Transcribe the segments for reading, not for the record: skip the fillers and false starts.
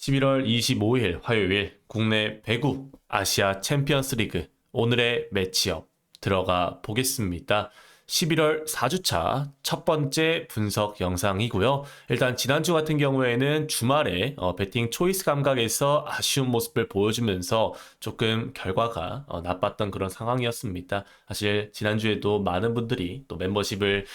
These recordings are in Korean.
11월 25일 화요일 국내 배구 아시아 챔피언스 리그 오늘의 매치업 들어가 보겠습니다. 11월 4주차 첫 번째 분석 영상이고요. 일단 지난주 같은 경우에는 주말에 배팅 초이스 감각에서 아쉬운 모습을 보여주면서 조금 결과가 나빴던 그런 상황이었습니다. 사실 지난주에도 많은 분들이 또 멤버십을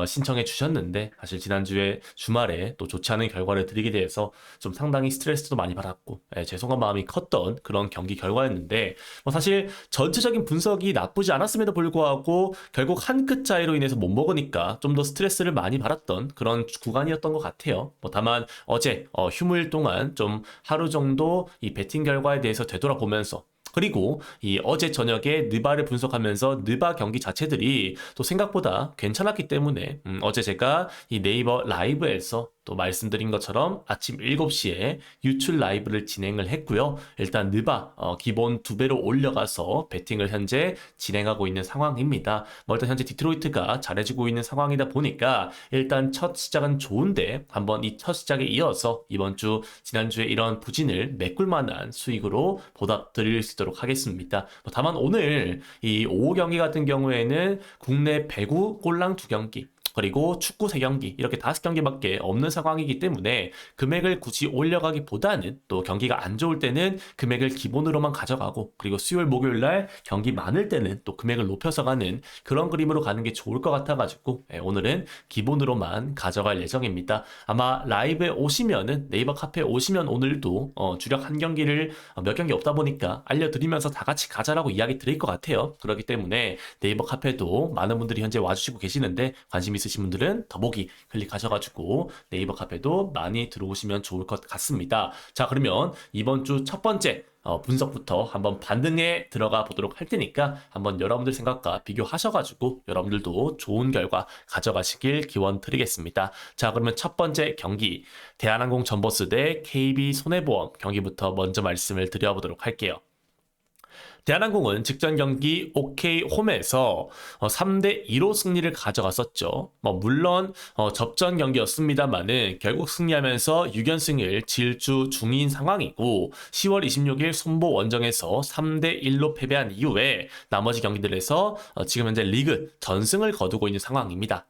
신청해 주셨는데 사실 지난주에 주말에 또 좋지 않은 결과를 드리게 돼서 좀 상당히 스트레스도 많이 받았고 죄송한 마음이 컸던 그런 경기 결과였는데 사실 전체적인 분석이 나쁘지 않았음에도 불구하고 결국 한 끗 차이로 인해서 못 먹으니까 좀 더 스트레스를 많이 받았던 그런 구간이었던 것 같아요. 다만 어제 휴무일 동안 좀 하루 정도 이 배팅 결과에 대해서 되돌아보면서 그리고 이 어제 저녁에 느바를 분석하면서 느바 경기 자체들이 또 생각보다 괜찮았기 때문에 어제 제가 이 네이버 라이브에서 또 말씀드린 것처럼 아침 7시에 유출 라이브를 진행을 했고요. 일단 느바 기본 2배로 올려가서 배팅을 현재 진행하고 있는 상황입니다. 일단 현재 디트로이트가 잘해주고 있는 상황이다 보니까 일단 첫 시작은 좋은데 한번 이 첫 시작에 이어서 이번 주 지난주에 이런 부진을 메꿀 만한 수익으로 보답 드릴 수 있도록 하겠습니다. 다만 오늘 이 오후 경기 같은 경우에는 국내 배구 꼴랑 2경기 그리고 축구 3경기 이렇게 5경기밖에 없는 상황이기 때문에 금액을 굳이 올려가기보다는 또 경기가 안 좋을 때는 금액을 기본으로만 가져가고 그리고 수요일 목요일 날 경기 많을 때는 또 금액을 높여서 가는 그런 그림으로 가는 게 좋을 것 같아가지고 오늘은 기본으로만 가져갈 예정입니다. 아마 라이브에 오시면은 네이버 카페에 오시면 오늘도 주력 한 경기를 몇 경기 없다 보니까 알려드리면서 다 같이 가자라고 이야기 드릴 것 같아요. 그렇기 때문에 네이버 카페도 많은 분들이 현재 와주시고 계시는데 관심 있으신 분들은 더보기 클릭하셔가지고 네이버 카페도 많이 들어오시면 좋을 것 같습니다. 자, 그러면 이번 주 첫 번째 분석부터 한번 반등에 들어가 보도록 할 테니까 한번 여러분들 생각과 비교하셔가지고 여러분들도 좋은 결과 가져가시길 기원 드리겠습니다. 자, 그러면 첫 번째 경기 대한항공 전버스 대 KB손해보험 경기부터 먼저 말씀을 드려보도록 할게요. 대한항공은 직전 경기 OK 홈에서 3대2로 승리를 가져갔었죠. 물론 접전 경기였습니다만은 결국 승리하면서 6연승을 질주 중인 상황이고 10월 26일 손보 원정에서 3대1로 패배한 이후에 나머지 경기들에서 지금 현재 리그 전승을 거두고 있는 상황입니다.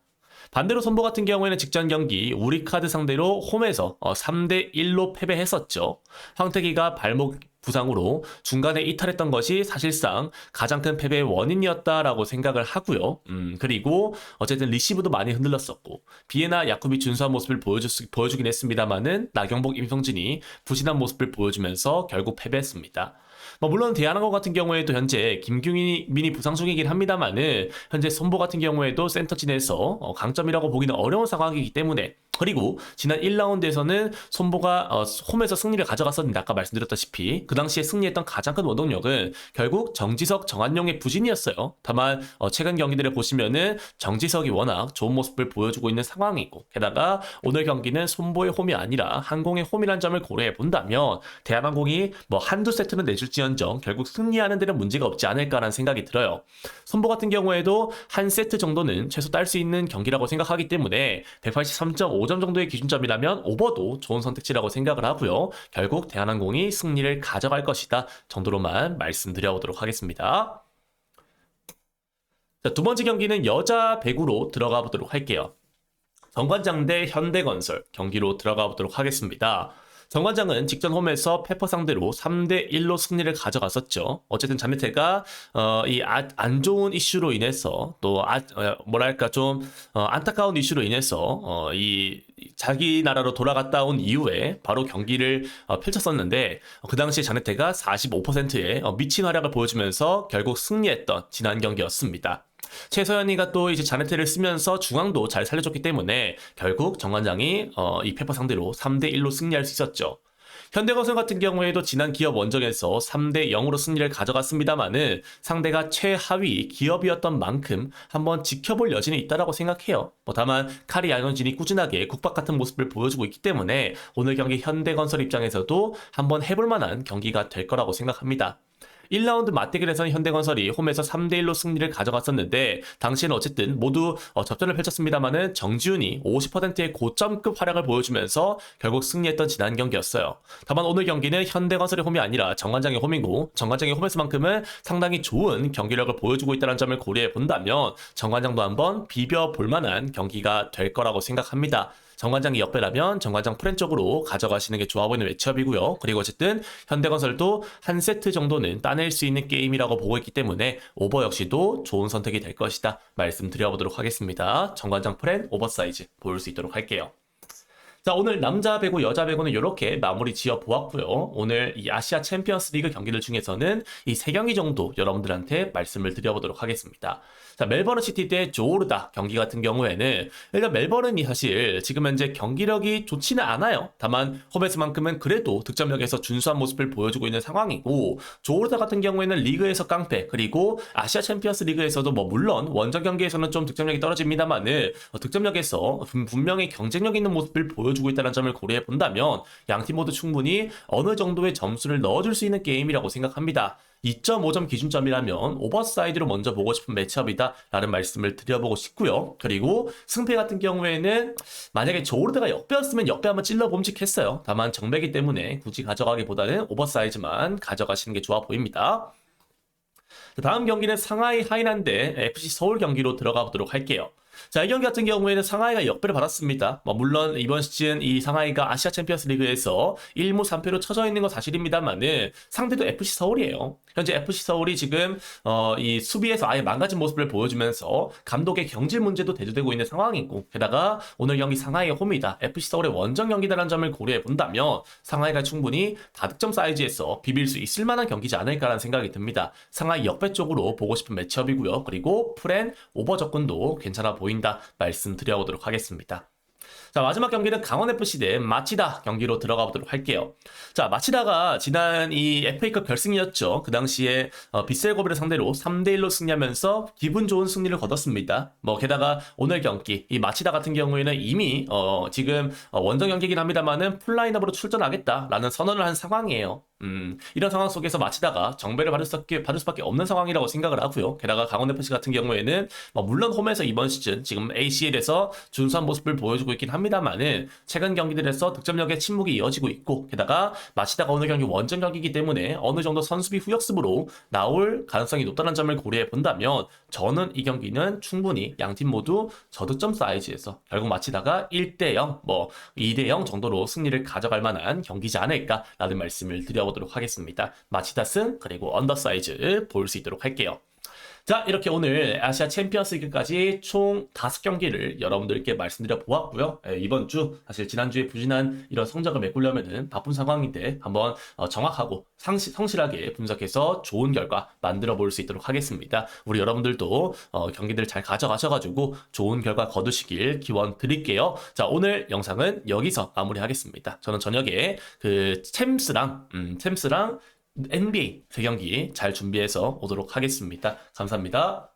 반대로 손보 같은 경우에는 직전 경기 우리카드 상대로 홈에서 3대1로 패배했었죠. 황태기가 발목 부상으로 중간에 이탈했던 것이 사실상 가장 큰 패배의 원인이었다라고 생각을 하고요. 그리고 어쨌든 리시브도 많이 흔들렸었고 비에나 야쿠비 준수한 모습을 보여주긴 했습니다만은 나경복 임성진이 부진한 모습을 보여주면서 결국 패배했습니다. 물론 대한항공 같은 경우에도 현재 김규민이 부상 중이긴 합니다만은 현재 손보 같은 경우에도 센터진에서 강점이라고 보기는 어려운 상황이기 때문에 그리고 지난 1라운드에서는 손보가 홈에서 승리를 가져갔었는데 아까 말씀드렸다시피 그 당시에 승리했던 가장 큰 원동력은 결국 정지석, 정한용의 부진이었어요. 다만 최근 경기들을 보시면은 정지석이 워낙 좋은 모습을 보여주고 있는 상황이고 게다가 오늘 경기는 손보의 홈이 아니라 항공의 홈이란 점을 고려해 본다면 대한항공이 한두 세트는 내줄지언정 결국 승리하는 데는 문제가 없지 않을까라는 생각이 들어요. 손보 같은 경우에도 한 세트 정도는 최소 딸 수 있는 경기라고 생각하기 때문에 183.5점 정도의 기준점이라면 오버도 좋은 선택지라고 생각을 하고요. 결국 대한항공이 승리를 가져갈 것이다 정도로만 말씀드려보도록 하겠습니다. 자, 두 번째 경기는 여자 배구로 들어가 보도록 할게요. 정관장 대 현대건설 경기로 들어가 보도록 하겠습니다. 정관장은 직전 홈에서 페퍼 상대로 3대1로 승리를 가져갔었죠. 어쨌든 자네테가 이 안 좋은 이슈로 인해서 또 뭐랄까 좀 안타까운 이슈로 인해서 이 자기 나라로 돌아갔다 온 이후에 바로 경기를 펼쳤었는데 그 당시에 자네테가 45%의 미친 활약을 보여주면서 결국 승리했던 지난 경기였습니다. 최서연이가 또 이제 자네테를 쓰면서 중앙도 잘 살려줬기 때문에 결국 정관장이 이 페퍼 상대로 3대1로 승리할 수 있었죠. 현대건설 같은 경우에도 지난 기업 원정에서 3대0으로 승리를 가져갔습니다만은 상대가 최하위 기업이었던 만큼 한번 지켜볼 여지는 있다라고 생각해요. 다만 카리 양현진이 꾸준하게 국밥 같은 모습을 보여주고 있기 때문에 오늘 경기 현대건설 입장에서도 한번 해볼 만한 경기가 될 거라고 생각합니다. 1라운드 맞대결에서는 현대건설이 홈에서 3대1로 승리를 가져갔었는데 당시에는 어쨌든 모두 접전을 펼쳤습니다만은 정지훈이 50%의 고점급 활약을 보여주면서 결국 승리했던 지난 경기였어요. 다만 오늘 경기는 현대건설의 홈이 아니라 정관장의 홈이고 정관장의 홈에서만큼은 상당히 좋은 경기력을 보여주고 있다는 점을 고려해 본다면 정관장도 한번 비벼볼 만한 경기가 될 거라고 생각합니다. 정관장이 역배라면 정관장 프렌 쪽으로 가져가시는 게 좋아 보이는 매치업이고요. 그리고 어쨌든 현대건설도 한 세트 정도는 따낼 수 있는 게임이라고 보고 있기 때문에 오버 역시도 좋은 선택이 될 것이다 말씀드려보도록 하겠습니다. 정관장 프렌 오버사이즈 보일 수 있도록 할게요. 자, 오늘 남자 배구, 여자 배구는 이렇게 마무리 지어 보았고요. 오늘 이 아시아 챔피언스 리그 경기들 중에서는 이 3경기 정도 여러분들한테 말씀을 드려보도록 하겠습니다. 자, 멜버른 시티 대 조르다 경기 같은 경우에는 일단 멜버른이 사실 지금 현재 경기력이 좋지는 않아요. 다만 홈에서만큼은 그래도 득점력에서 준수한 모습을 보여주고 있는 상황이고 조르다 같은 경우에는 리그에서 깡패 그리고 아시아 챔피언스 리그에서도 뭐 물론 원정 경기에서는 좀 득점력이 떨어집니다만은 득점력에서 분명히 경쟁력 있는 모습을 보여주고 있다는 점을 고려해 본다면 양팀 모두 충분히 어느 정도의 점수를 넣어줄 수 있는 게임이라고 생각합니다. 2.5점 기준점이라면 오버사이드로 먼저 보고 싶은 매치업이다 라는 말씀을 드려보고 싶고요. 그리고 승패 같은 경우에는 만약에 조르드가 역배였으면 역배 한번 찔러 봄직했어요. 다만 정배기 때문에 굳이 가져가기보다는 오버사이즈만 가져가시는 게 좋아 보입니다. 다음 경기는 상하이 하이난 대 FC 서울 경기로 들어가 보도록 할게요. 자, 이 경기 같은 경우에는 상하이가 역배를 받았습니다. 물론 이번 시즌 이 상하이가 아시아 챔피언스 리그에서 1무 3패로 쳐져 있는 건 사실입니다만은 상대도 FC 서울이에요. 현재 FC 서울이 지금 이 수비에서 아예 망가진 모습을 보여주면서 감독의 경질 문제도 대두되고 있는 상황이고 게다가 오늘 경기 상하이의 홈이다. FC 서울의 원정 경기다라는 점을 고려해 본다면 상하이가 충분히 다득점 사이즈에서 비빌 수 있을 만한 경기지 않을까라는 생각이 듭니다. 상하이 역배 쪽으로 보고 싶은 매치업이고요. 그리고 프렌 오버 접근도 괜찮아 보인다 말씀드려보도록 하겠습니다. 자, 마지막 경기는 강원FC 대 마치다 경기로 들어가 보도록 할게요. 자, 마치다가 지난 이 FA컵 결승이었죠. 그 당시에 빗셀고비를 상대로 3대1로 승리하면서 기분 좋은 승리를 거뒀습니다. 게다가 오늘 경기 이 마치다 같은 경우에는 이미 지금 원정 경기이긴 합니다만은 풀라인업으로 출전하겠다라는 선언을 한 상황이에요. 이런 상황 속에서 마치다가 정배를 받을 수밖에 없는 상황이라고 생각을 하고요. 게다가 강원FC 같은 경우에는 물론 홈에서 이번 시즌 지금 ACL에서 준수한 모습을 보여주고 있긴 합니다만은 최근 경기들에서 득점력의 침묵이 이어지고 있고 게다가 마치다가 오늘 경기 원정 경기이기 때문에 어느 정도 선수비 후역습으로 나올 가능성이 높다는 점을 고려해 본다면 저는 이 경기는 충분히 양팀 모두 저득점 사이즈에서 결국 마치다가 1대0 2대0 정도로 승리를 가져갈 만한 경기지 않을까라는 말씀을 드려보도록 하겠습니다. 마치다 승 그리고 언더사이즈 볼 수 있도록 할게요. 자, 이렇게 오늘 아시아 챔피언스 리그까지 총 5경기를 여러분들께 말씀드려 보았고요. 이번 주 사실 지난주에 부진한 이런 성적을 메꾸려면은 바쁜 상황인데 한번 정확하고 성실하게 분석해서 좋은 결과 만들어 볼 수 있도록 하겠습니다. 우리 여러분들도 경기들 잘 가져가셔가지고 좋은 결과 거두시길 기원 드릴게요. 자, 오늘 영상은 여기서 마무리하겠습니다. 저는 저녁에 그 챔스랑 NBA 3경기 잘 준비해서 오도록 하겠습니다. 감사합니다.